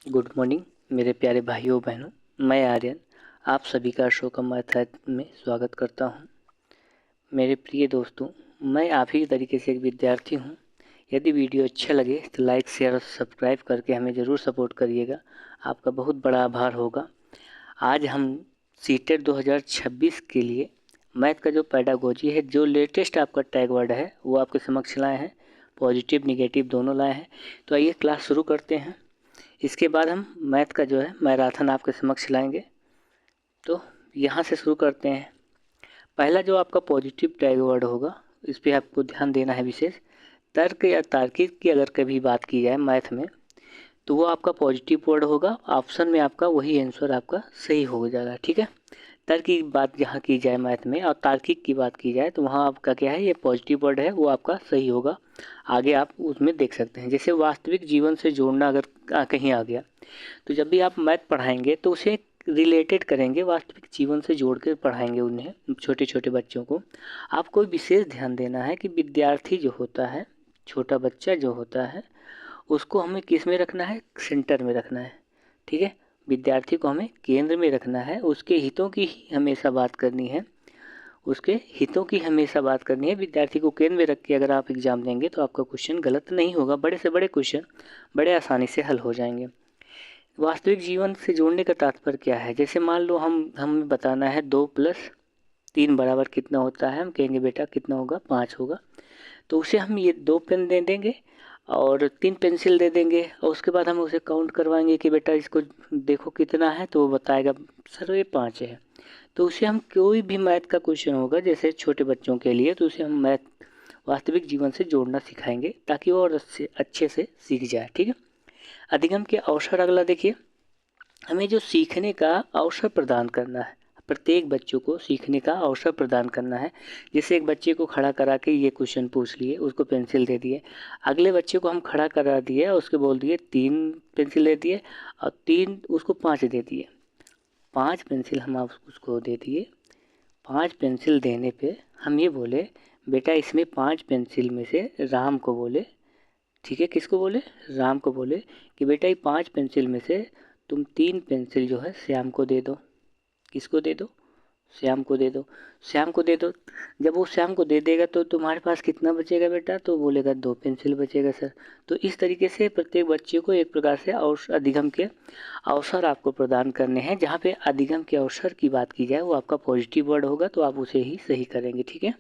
Good morning मेरे प्यारे भाइयों बहनों। मैं आर्यन आप सभी का अशोका मैथ में स्वागत करता हूं। मेरे प्रिय दोस्तों, मैं आप ही तरीके से एक विद्यार्थी हूं। यदि वीडियो अच्छा लगे तो लाइक शेयर और सब्सक्राइब करके हमें ज़रूर सपोर्ट करिएगा। आपका बहुत बड़ा आभार होगा। आज हम सीटेट 2026 के लिए मैथ का जो पेडागोजी है, जो लेटेस्ट आपका टैग वर्ड है वो आपके समक्ष लाए हैं। पॉजिटिव निगेटिव दोनों लाए हैं। तो आइए क्लास शुरू करते हैं। इसके बाद हम मैथ का जो है मैराथन आपके समक्ष लाएंगे। तो यहाँ से शुरू करते हैं। पहला जो आपका पॉजिटिव टैग वर्ड होगा, इस पर आपको ध्यान देना है विशेष। तर्क या तार्किक की अगर कभी बात की जाए मैथ में, तो वो आपका पॉजिटिव वर्ड होगा। ऑप्शन में आपका वही आंसर आपका सही हो जाएगा। ठीक है। तर्क की बात जहाँ की जाए मैथ में और तार्किक की बात की जाए, तो वहाँ आपका क्या है, ये पॉजिटिव वर्ड है, वो आपका सही होगा। आगे आप उसमें देख सकते हैं। जैसे वास्तविक जीवन से जोड़ना अगर कहीं आ गया, तो जब भी आप मैथ पढ़ाएंगे तो उसे रिलेटेड करेंगे, वास्तविक जीवन से जोड़ कर पढ़ाएंगे उन्हें, छोटे छोटे बच्चों को। आपको विशेष ध्यान देना है कि विद्यार्थी जो होता है, छोटा बच्चा जो होता है, उसको हमें किस में रखना है, सेंटर में रखना है। ठीक है। विद्यार्थी को हमें केंद्र में रखना है, उसके हितों की ही हमेशा बात करनी है। उसके हितों की हमेशा बात करनी है। विद्यार्थी को केंद्र में रख के अगर आप एग्जाम देंगे तो आपका क्वेश्चन गलत नहीं होगा। बड़े से बड़े क्वेश्चन बड़े आसानी से हल हो जाएंगे। वास्तविक जीवन से जोड़ने का तात्पर्य क्या है? जैसे मान लो हमें बताना है 2+3 बराबर कितना होता है। हम कहेंगे बेटा कितना होगा, 5 होगा। तो उसे हम ये 2 पेन दे देंगे और 3 पेंसिल दे देंगे, और उसके बाद हम उसे काउंट करवाएंगे कि बेटा इसको देखो कितना है, तो वो बताएगा सर ये 5 है। तो उसे हम कोई भी मैथ का क्वेश्चन होगा जैसे छोटे बच्चों के लिए, तो उसे हम मैथ वास्तविक जीवन से जोड़ना सिखाएंगे ताकि वो और अच्छे से सीख जाए। ठीक है। अधिगम के अवसर अगला देखिए। हमें जो सीखने का अवसर प्रदान करना है, प्रत्येक बच्चों को सीखने का अवसर प्रदान करना है। जैसे एक बच्चे को खड़ा करा के ये क्वेश्चन पूछ लिए, उसको पेंसिल दे दिए। अगले बच्चे को हम खड़ा करा दिए और उसके बोल दिए 3 पेंसिल दे दिए, और 3 उसको 5 दे दिए। 5 पेंसिल हम उसको दे दिए। 5 पेंसिल देने पे हम ये बोले बेटा इसमें 5 पेंसिल में से राम को बोले। ठीक है, किसको बोले, राम को बोले कि बेटा ये 5 पेंसिल में से तुम 3 पेंसिल जो है श्याम को दे दो। किसको दे दो, श्याम को दे दो। श्याम को दे दो। जब वो श्याम को दे देगा तो तुम्हारे पास कितना बचेगा बेटा, तो बोलेगा 2 पेंसिल बचेगा सर। तो इस तरीके से प्रत्येक बच्चे को एक प्रकार से अधिगम के अवसर आपको प्रदान करने हैं। जहाँ पे अधिगम के अवसर की बात की जाए वो आपका पॉजिटिव वर्ड होगा, तो आप उसे ही सही करेंगे। ठीक है।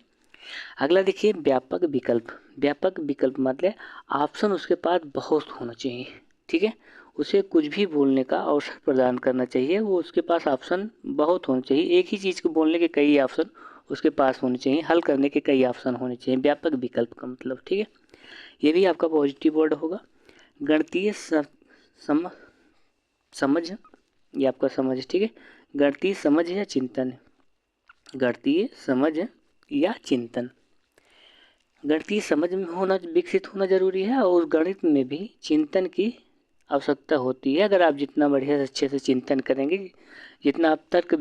अगला देखिए, व्यापक विकल्प। व्यापक विकल्प मतलब ऑप्शन उसके पास बहुत होना चाहिए। ठीक है। उसे कुछ भी बोलने का अवसर प्रदान करना चाहिए, वो उसके पास ऑप्शन बहुत होने चाहिए। एक ही चीज़ को बोलने के कई ऑप्शन उसके पास होने चाहिए, हल करने के कई ऑप्शन होने चाहिए। व्यापक विकल्प का मतलब। ठीक है। ये भी आपका पॉजिटिव वर्ड होगा। गणितीय समझ, ये आपका समझ। ठीक है। गणितीय समझ या चिंतन, गणितीय समझ या चिंतन। गणितीय समझ में होना, विकसित होना जरूरी है, और गणित में भी चिंतन की आवश्यकता होती है। अगर आप जितना बढ़िया अच्छे से चिंतन करेंगे, जितना आप तर्क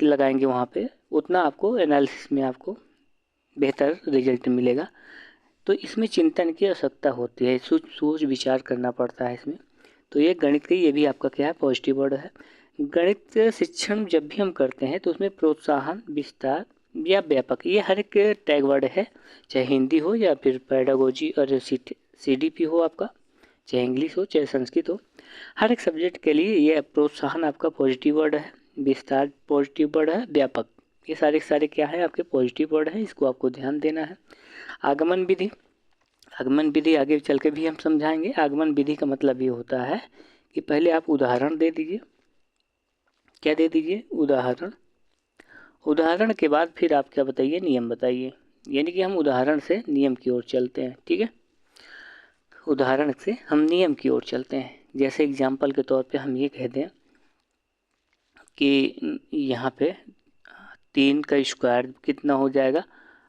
लगाएंगे वहाँ पे, उतना आपको एनालिसिस में आपको बेहतर रिजल्ट मिलेगा। तो इसमें चिंतन की आवश्यकता होती है, सोच विचार करना पड़ता है इसमें। तो ये गणित की, ये भी आपका क्या है, पॉजिटिव वर्ड है। गणित शिक्षण जब भी हम करते हैं तो उसमें प्रोत्साहन, विस्तार या व्यापक, ये हर एक टैग वर्ड है। चाहे हिंदी हो या फिर पेडागोजी और CDP हो आपका, चाहे इंग्लिश हो चाहे संस्कृत हो, हर एक सब्जेक्ट के लिए ये प्रोत्साहन आपका पॉजिटिव वर्ड है, विस्तार पॉजिटिव वर्ड है, व्यापक ये सारे क्या है आपके पॉजिटिव वर्ड है। इसको आपको ध्यान देना है। आगमन विधि, आगमन विधि आगे चल के भी हम समझाएंगे। आगमन विधि का मतलब ये होता है कि पहले आप उदाहरण दे दीजिए। क्या दे दीजिए, उदाहरण। उदाहरण के बाद फिर आप क्या बताइए, नियम बताइए। यानी कि हम उदाहरण से नियम की ओर चलते हैं। ठीक है। उदाहरण से हम नियम की ओर चलते हैं। जैसे एग्जाम्पल के तौर पे हम ये कह दें कि यहाँ पे 3 का स्क्वायर कितना हो जाएगा।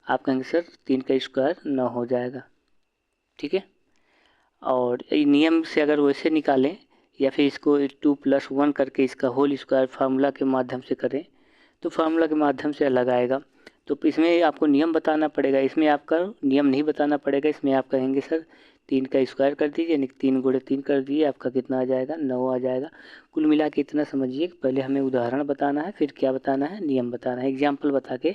आप कहेंगे सर 3 का स्क्वायर 9 हो जाएगा। ठीक है। और नियम से अगर वैसे निकालें या फिर इसको 2+1 करके इसका होल स्क्वायर फार्मूला के माध्यम से करें, तो फार्मूला के माध्यम से अलग आएगा। तो इसमें आपको नियम बताना पड़ेगा, इसमें आपका नियम नहीं बताना पड़ेगा। इसमें आप कहेंगे सर 3 का स्क्वायर कर दीजिए, यानी 3 गुणे 3 कर दीजिए, आपका कितना आ जाएगा, 9 आ जाएगा। कुल मिला के इतना समझिए कि पहले हमें उदाहरण बताना है, फिर क्या बताना है, नियम बताना है, एग्जाम्पल बता के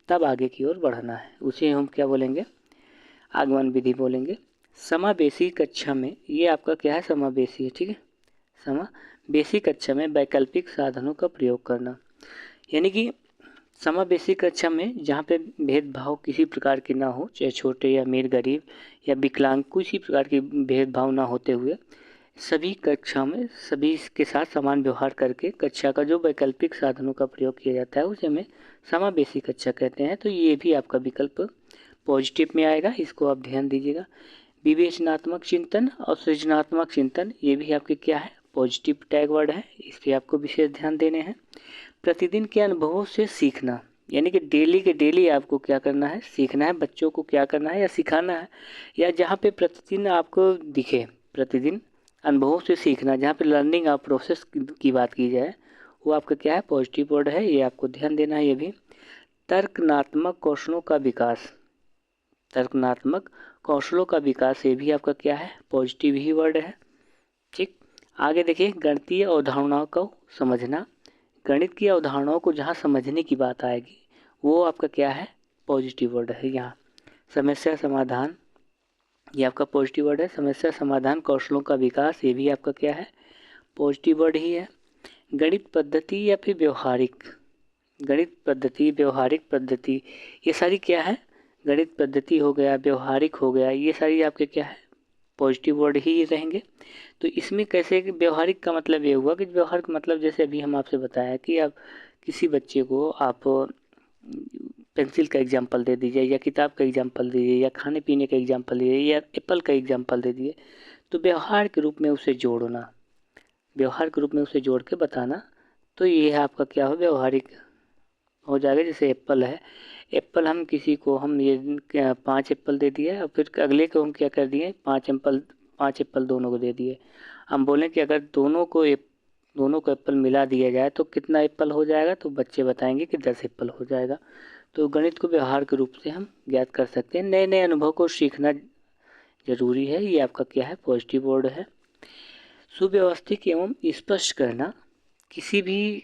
तब आगे की ओर बढ़ना है। उसे हम क्या बोलेंगे, आगमन विधि बोलेंगे। समावेशी कक्षा में, ये आपका क्या है, समावेशी है, ठीक है। समावेशी कक्षा में वैकल्पिक साधनों का प्रयोग करना, यानी कि समावेशी कक्षा में जहाँ पे भेदभाव किसी प्रकार की ना हो, चाहे छोटे या अमीर, गरीब या विकलांग, किसी प्रकार की भेदभाव ना होते हुए सभी कक्षा में सभी के साथ समान व्यवहार करके कक्षा का जो वैकल्पिक साधनों का प्रयोग किया जाता है उसे हमें समावेशी कक्षा कहते हैं। तो ये भी आपका विकल्प पॉजिटिव में आएगा, इसको आप ध्यान दीजिएगा। विवेचनात्मक चिंतन और सृजनात्मक चिंतन, ये भी आपके क्या है, पॉजिटिव टैग वर्ड है, इस पर आपको विशेष ध्यान देने हैं। प्रतिदिन के अनुभवों से सीखना, यानी कि डेली के डेली आपको क्या करना है, सीखना है, बच्चों को क्या करना है या सिखाना है, या जहाँ पे प्रतिदिन आपको दिखे, प्रतिदिन अनुभवों से सीखना, जहाँ पे लर्निंग और प्रोसेस की बात की जाए वो आपका क्या है, पॉजिटिव वर्ड है, ये आपको ध्यान देना है। ये भी तर्कनात्मक कौशलों का विकास, तर्कनात्मक कौशलों का विकास, ये भी आपका क्या है, पॉजिटिव ही वर्ड है, ठीक। आगे देखिए, गणितीय अवधारणाओं को समझना, गणित की अवधारणाओं को जहाँ समझने की बात आएगी वो आपका क्या है, पॉजिटिव वर्ड है। यहाँ समस्या समाधान, ये आपका पॉजिटिव वर्ड है। समस्या समाधान कौशलों का विकास, ये भी आपका क्या है, पॉजिटिव वर्ड ही है। गणित पद्धति या फिर व्यवहारिक, गणित पद्धति, व्यवहारिक पद्धति, ये सारी क्या है, गणित पद्धति हो गया, व्यवहारिक हो गया, ये सारी आपके क्या है, पॉजिटिव वर्ड ही रहेंगे। तो इसमें कैसे, व्यवहारिक का मतलब ये हुआ कि व्यवहार का मतलब जैसे अभी हम आपसे बताया कि आप किसी बच्चे को आप पेंसिल का एग्जाम्पल दे दीजिए, या किताब का एग्जाम्पल दे दीजिए, या खाने पीने का एग्जाम्पल दे दीजिए, या एप्पल का एग्जाम्पल दे दिए, तो व्यवहार के रूप में उसे जोड़ना, व्यवहार के रूप में उसे जोड़ के बताना, तो ये है आपका क्या हो, व्यवहारिक हो जाएगा। जैसे एप्पल है, एप्पल हम किसी को, हम ये 5 एप्पल दे दिए और फिर अगले को हम क्या कर दिए, 5 एप्पल दोनों को दे दिए। हम बोलें कि अगर दोनों को एप्पल मिला दिया जाए तो कितना एप्पल हो जाएगा, तो बच्चे बताएंगे कि 10 एप्पल हो जाएगा। तो गणित को व्यवहार के रूप से हम ज्ञात कर सकते हैं। नए नए अनुभव को सीखना जरूरी है, ये आपका क्या है, पॉजिटिव वर्ड है। सुव्यवस्थित एवं स्पष्ट करना, किसी भी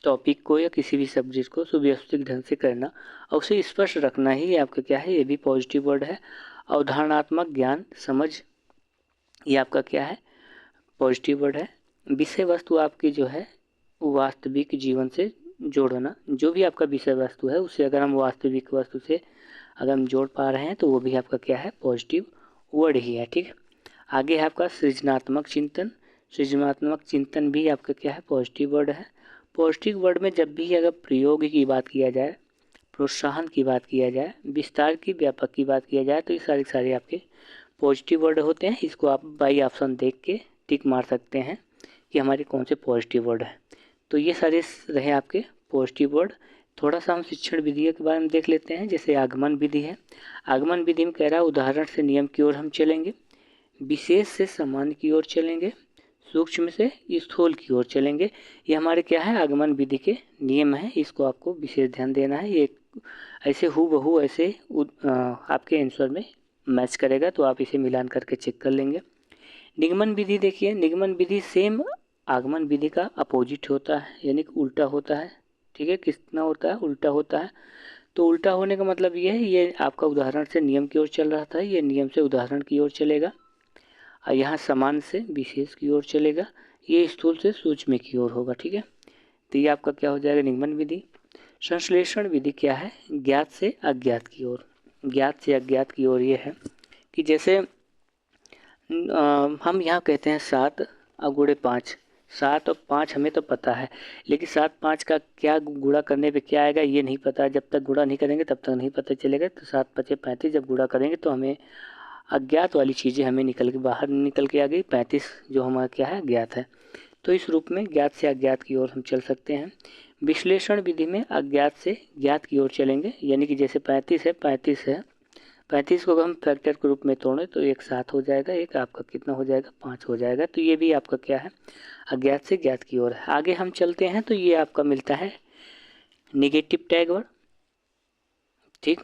टॉपिक को या किसी भी सब्जेक्ट को सुव्यवस्थित ढंग से करना और उसे स्पष्ट रखना ही आपका क्या है, ये भी पॉजिटिव वर्ड है। अवधारणात्मक ज्ञान समझ, ये आपका क्या है, पॉजिटिव वर्ड है। विषय वस्तु आपकी जो है वास्तविक जीवन से जोड़ना, जो भी आपका विषय वस्तु है उसे अगर हम वास्तविक वस्तु से अगर हम जोड़ पा रहे हैं तो वो भी आपका क्या है, पॉजिटिव वर्ड ही है, ठीक है। आगे है आपका सृजनात्मक चिंतन, सृजनात्मक चिंतन भी आपका क्या है, पॉजिटिव वर्ड है। पॉजिटिव वर्ड में जब भी अगर प्रयोग की बात किया जाए, प्रोत्साहन की बात किया जाए, विस्तार की, व्यापक की बात किया जाए, तो ये सारे सारे आपके पॉजिटिव वर्ड होते हैं। इसको आप बाई ऑप्शन देख के टिक मार सकते हैं कि हमारे कौन से पॉजिटिव वर्ड है। तो ये सारे रहे आपके पॉजिटिव वर्ड। थोड़ा सा हम शिक्षण विधि के बारे में देख लेते हैं। जैसे आगमन विधि है, आगमन विधि में कह रहा है उदाहरण से नियम की ओर हम चलेंगे, विशेष से सामान्य की ओर चलेंगे, सूक्ष्म से स्थूल की ओर चलेंगे। ये हमारे क्या है, आगमन विधि के नियम है, इसको आपको विशेष ध्यान देना है। ये ऐसे हूबहू ऐसे आपके आंसर में मैच करेगा, तो आप इसे मिलान करके चेक कर लेंगे। निगमन विधि देखिए, निगमन विधि सेम आगमन विधि का अपोजिट होता है, यानी कि उल्टा होता है, ठीक है। कितना होता है, उल्टा होता है। तो उल्टा होने का मतलब ये है, ये आपका उदाहरण से नियम की ओर चल रहा था, ये नियम से उदाहरण की ओर चलेगा, और यहाँ समान से विशेष की ओर चलेगा, ये स्थूल से सूक्ष्म की ओर होगा, ठीक है। तो ये आपका क्या हो जाएगा, निगमन विधि। संश्लेषण विधि क्या है, ज्ञात से अज्ञात की ओर, ज्ञात से अज्ञात की ओर ये है कि जैसे हम यहाँ कहते हैं 7 और गुणे 5, 7 और 5 हमें तो पता है, लेकिन 7 5 का क्या गुणा करने पे क्या आएगा ये नहीं पता। जब तक गुणा नहीं करेंगे तब तक नहीं पता चलेगा। तो 7 5 35, जब गुणा करेंगे तो हमें अज्ञात वाली चीज़ें हमें निकल के बाहर निकल के आ गई, 35 जो हमारा क्या है, ज्ञात है। तो इस रूप में ज्ञात से अज्ञात की ओर हम चल सकते हैं। विश्लेषण विधि में अज्ञात से ज्ञात की ओर चलेंगे, यानी कि जैसे 35 है, 35 को अगर हम फैक्टर के रूप में तोड़ें तो एक 7 हो जाएगा, एक आपका कितना हो जाएगा, 5 हो जाएगा। तो ये भी आपका क्या है, अज्ञात से ज्ञात की ओर है। आगे हम चलते हैं तो ये आपका मिलता है निगेटिव टैग वर्ड, ठीक।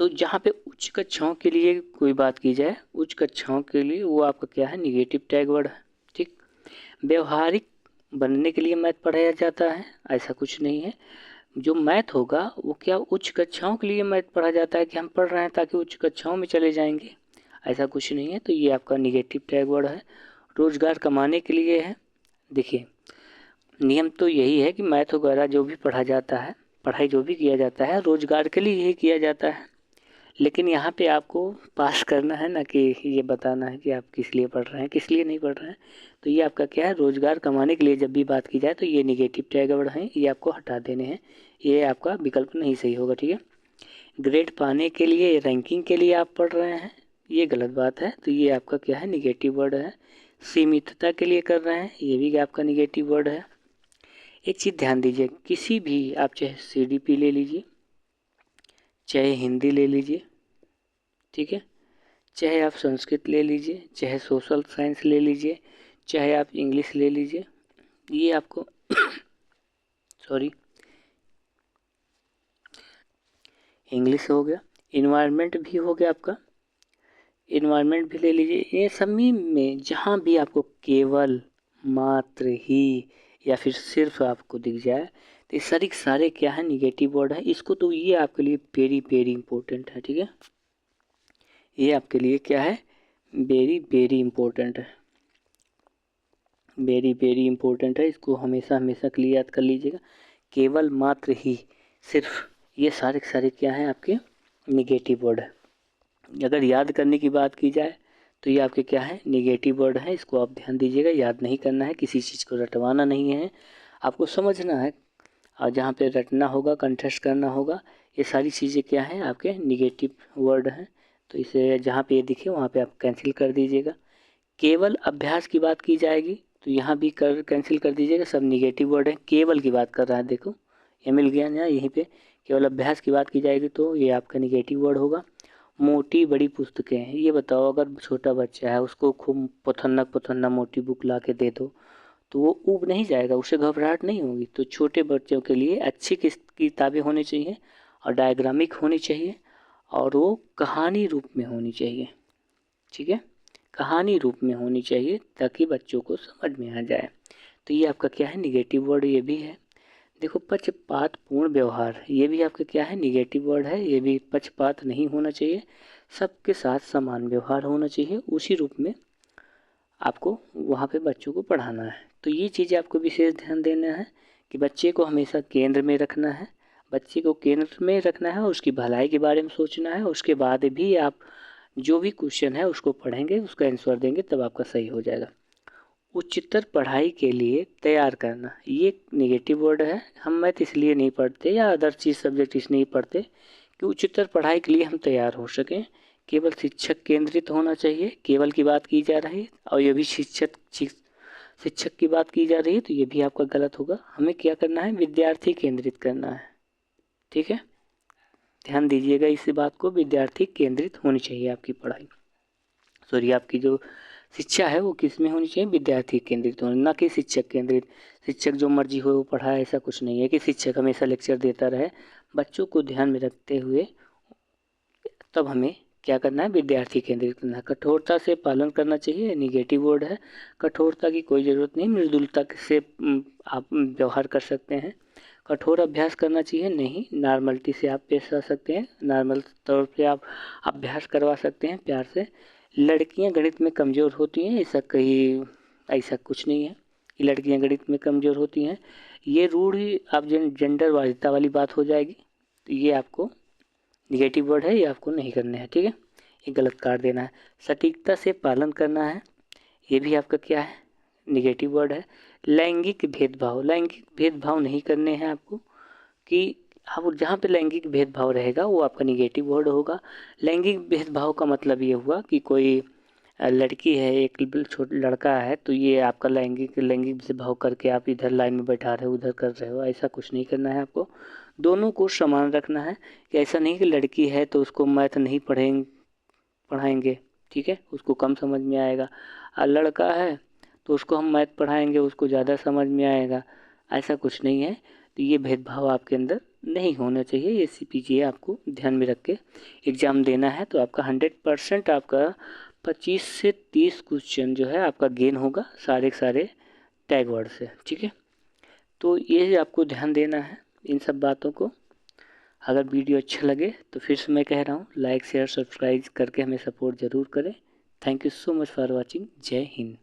तो जहाँ पे उच्च कक्षाओं के लिए कोई बात की जाए, उच्च कक्षाओं के लिए वो आपका क्या है, निगेटिव टैग वर्ड है। ठीक, व्यवहारिक बनने के लिए मैथ पढ़ाया जाता है, ऐसा कुछ नहीं है। जो मैथ होगा वो क्या उच्च कक्षाओं के लिए मैथ पढ़ा जाता है कि हम पढ़ रहे हैं ताकि उच्च कक्षाओं में चले जाएंगे, ऐसा कुछ नहीं है। तो ये आपका निगेटिव टैग वर्ड है। रोजगार कमाने के लिए है। देखिए, नियम तो यही है कि मैथ वगैरह जो भी पढ़ा जाता है, पढ़ाई जो भी किया जाता है, रोजगार के लिए ही किया जाता है। लेकिन यहाँ पे आपको पास करना है ना, कि ये बताना है कि आप किस लिए पढ़ रहे हैं, किस लिए नहीं पढ़ रहे हैं। तो ये आपका क्या है, रोजगार कमाने के लिए जब भी बात की जाए तो ये निगेटिव टैग वर्ड हैं, ये आपको हटा देने हैं। ये आपका विकल्प नहीं सही होगा। ठीक है, ग्रेड पाने के लिए, रैंकिंग के लिए आप पढ़ रहे हैं, ये गलत बात है। तो ये आपका क्या है, निगेटिव वर्ड है। सीमितता के लिए कर रहे हैं, ये भी आपका निगेटिव वर्ड है। एक चीज़ ध्यान दीजिए, किसी भी आप चाहे CDP ले लीजिए, चाहे हिंदी ले लीजिए, ठीक है, चाहे आप संस्कृत ले लीजिए, चाहे सोशल साइंस ले लीजिए, चाहे आप इंग्लिश ले लीजिए, ये आपको सॉरी इंग्लिश हो गया, इन्वायरमेंट भी हो गया आपका, इन्वायरमेंट भी ले लीजिए। ये सभी में जहाँ भी आपको केवल, मात्र, ही या फिर सिर्फ आपको दिख जाए, तो ये सारे सारे क्या है, निगेटिव वर्ड है। इसको तो ये आपके लिए वेरी वेरी इंपॉर्टेंट है। ठीक है, ये आपके लिए क्या है, वेरी वेरी इंपॉर्टेंट है, वेरी वेरी इंपॉर्टेंट है। इसको हमेशा हमेशा के लिए याद कर लीजिएगा। केवल, मात्र, ही, सिर्फ, ये सारे सारे क्या हैं, आपके निगेटिव वर्ड है। अगर याद करने की बात की जाए तो ये आपके क्या है, निगेटिव वर्ड है। इसको आप ध्यान दीजिएगा, याद नहीं करना है, किसी चीज़ को रटवाना नहीं है, आपको समझना है। और जहाँ पे रटना होगा, कंठस्थ करना होगा, ये सारी चीज़ें क्या हैं, आपके निगेटिव वर्ड हैं। तो इसे जहाँ पे ये दिखे वहाँ पे आप कैंसिल कर दीजिएगा। केवल अभ्यास की बात की जाएगी तो यहाँ भी कर कैंसिल कर दीजिएगा, सब निगेटिव वर्ड है। केवल की बात कर रहा है, देखो ये मिल गया ना यहीं पे। केवल अभ्यास की बात की जाएगी तो ये आपका निगेटिव वर्ड होगा। मोटी बड़ी पुस्तकें हैं, ये बताओ, अगर छोटा बच्चा है उसको खूब पुथन्ना पुथन्ना मोटी बुक ला के दे दो तो वो ऊब नहीं जाएगा, उसे घबराहट नहीं होगी। तो छोटे बच्चों के लिए अच्छी किताबें होनी चाहिए और डायग्रामिक होनी चाहिए और वो कहानी रूप में होनी चाहिए। ठीक है, कहानी रूप में होनी चाहिए ताकि बच्चों को समझ में आ जाए। तो ये आपका क्या है, निगेटिव वर्ड ये भी है। देखो, पक्षपातपूर्ण व्यवहार, ये भी आपका क्या है, निगेटिव वर्ड है। ये भी पक्षपात नहीं होना चाहिए, सबके साथ समान व्यवहार होना चाहिए, उसी रूप में आपको वहाँ पे बच्चों को पढ़ाना है। तो ये चीज़ें आपको विशेष ध्यान देना है कि बच्चे को हमेशा केंद्र में रखना है, बच्चे को केंद्र में रखना है, उसकी भलाई के बारे में सोचना है। उसके बाद भी आप जो भी क्वेश्चन है उसको पढ़ेंगे, उसका आंसर देंगे, तब आपका सही हो जाएगा। उच्चतर पढ़ाई के लिए तैयार करना, ये नेगेटिव वर्ड है। हम मैथ इसलिए नहीं पढ़ते या अदर चीज़ सब्जेक्ट इसलिए नहीं पढ़ते कि उच्चतर पढ़ाई के लिए हम तैयार हो सकें। केवल शिक्षक केंद्रित होना चाहिए, केवल की बात की जा रही है, और ये भी शिक्षक की बात की जा रही है, तो ये भी आपका गलत होगा। हमें क्या करना है, विद्यार्थी केंद्रित करना है। ठीक है, ध्यान दीजिएगा इस बात को, विद्यार्थी केंद्रित होनी चाहिए आपकी पढ़ाई, सॉरी आपकी जो शिक्षा है वो किस में होनी चाहिए, विद्यार्थी केंद्रित होनी, ना कि शिक्षक केंद्रित। शिक्षक जो मर्जी हो वो पढ़ाए, ऐसा कुछ नहीं है कि शिक्षक हमेशा लेक्चर देता रहे। बच्चों को ध्यान में रखते हुए तब हमें क्या करना है, विद्यार्थी केंद्रित करना है। कठोरता से पालन करना चाहिए, निगेटिव वर्ड है। कठोरता की कोई ज़रूरत नहीं, मृदुलता से आप व्यवहार कर सकते हैं। कठोर अभ्यास करना चाहिए नहीं, नॉर्मलिटी से आप पेश आ सकते हैं, नॉर्मल तौर पे आप अभ्यास करवा सकते हैं प्यार से। लड़कियां गणित में कमज़ोर होती हैं, ऐसा कुछ नहीं है कि लड़कियां गणित में कमज़ोर होती हैं। ये रूढ़ आप जेंडर वादिता वाली बात हो जाएगी। तो ये आपको निगेटिव वर्ड है, ये आपको नहीं करने हैं। ठीक है, ये गलत काट देना है। सटीकता से पालन करना है, ये भी आपका क्या है, निगेटिव वर्ड है। लैंगिक भेदभाव नहीं करने हैं आपको, कि अब जहाँ पे लैंगिक भेदभाव रहेगा वो आपका निगेटिव वर्ड होगा। लैंगिक भेदभाव का मतलब ये हुआ कि कोई लड़की है, एक छोटा लड़का है, तो ये आपका लैंगिक भेदभाव करके आप इधर लाइन में बैठा रहे हो, उधर कर रहे हो, ऐसा कुछ नहीं करना है आपको। दोनों को समान रखना है, कि ऐसा नहीं कि लड़की है तो उसको मैथ नहीं पढ़ाएंगे, ठीक है, उसको कम समझ में आएगा। और लड़का है तो उसको हम मैथ पढ़ाएंगे, उसको ज़्यादा समझ में आएगा, ऐसा कुछ नहीं है। तो ये भेदभाव आपके अंदर नहीं होना चाहिए। ये CPGA आपको ध्यान में रख के एग्ज़ाम देना है। तो आपका 100% आपका 25 से 30 क्वेश्चन जो है आपका गेन होगा सारे के सारे टैग वर्ड से, ठीक है। तो ये आपको ध्यान देना है इन सब बातों को। अगर वीडियो अच्छा लगे तो फिर से मैं कह रहा हूँ लाइक शेयर सब्सक्राइब करके हमें सपोर्ट ज़रूर करें। Thank you so much for watching. जय हिंद।